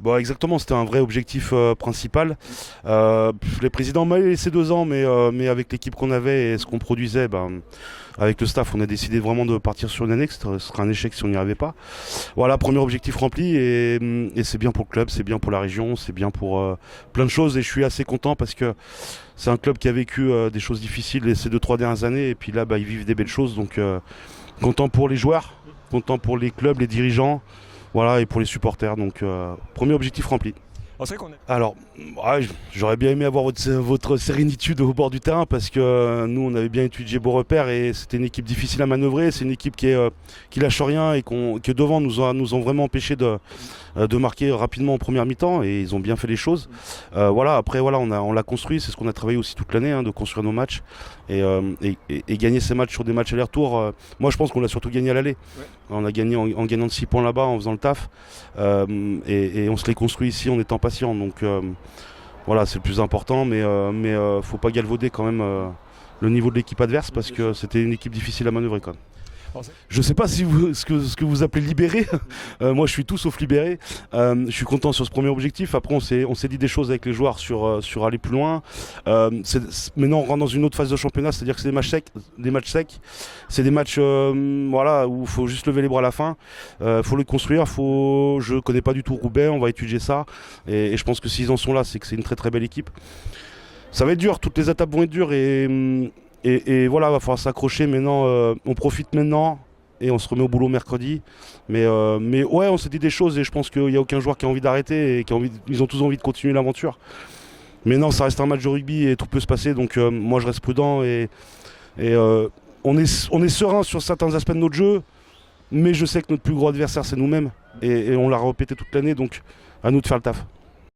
Bon, exactement, c'était un vrai objectif principal. Les présidents m'avaient laissé 2 ans, mais avec l'équipe qu'on avait et ce qu'on produisait, ben, avec le staff, on a décidé vraiment de partir sur une année, que ce serait un échec si on n'y arrivait pas. Voilà, premier objectif rempli et c'est bien pour le club, c'est bien pour la région, c'est bien pour plein de choses et je suis assez content parce que c'est un club qui a vécu des choses difficiles ces 2, 3 dernières années et puis là, bah, ils vivent des belles choses, donc content pour les joueurs, content pour les clubs, les dirigeants. Voilà, et pour les supporters, donc premier objectif rempli. C'est vrai qu'on est. Alors, ouais, j'aurais bien aimé avoir votre sérénitude au bord du terrain parce que nous, on avait bien étudié Beau Repère et c'était une équipe difficile à manœuvrer. C'est une équipe qui lâche rien et que devant nous ont vraiment empêché de marquer rapidement en première mi-temps et ils ont bien fait les choses. Voilà, après, voilà, on l'a construit. C'est ce qu'on a travaillé aussi toute l'année, hein, de construire nos matchs et gagner ces matchs sur des matchs aller-retour. Moi, je pense qu'on l'a surtout gagné à l'aller. Ouais. On a gagné en gagnant de 6 points là-bas, en faisant le taf. Et on se l'est construit ici en étant patient. Donc voilà, c'est le plus important, mais faut pas galvauder quand même le niveau de l'équipe adverse parce que c'était une équipe difficile à manœuvrer quand même. Je sais pas si ce que vous appelez libéré. Moi, je suis tout sauf libéré. Je suis content sur ce premier objectif. Après, on s'est dit des choses avec les joueurs sur aller plus loin. Maintenant, on rentre dans une autre phase de championnat, c'est-à-dire que c'est des matchs secs. C'est des matchs voilà, où il faut juste lever les bras à la fin. Faut le construire. Je connais pas du tout Roubaix. On va étudier ça. Et je pense que s'ils en sont là, c'est que c'est une très très belle équipe. Ça va être dur. Toutes les étapes vont être dures et voilà, va falloir s'accrocher maintenant. On profite maintenant et on se remet au boulot mercredi. Mais ouais, on s'est dit des choses et je pense qu'il n'y a aucun joueur qui a envie d'arrêter et ils ont tous envie de continuer l'aventure. Mais non, ça reste un match de rugby et tout peut se passer. Donc moi, je reste prudent et on est serein sur certains aspects de notre jeu. Mais je sais que notre plus gros adversaire, c'est nous-mêmes. Et on l'a répété toute l'année. Donc à nous de faire le taf.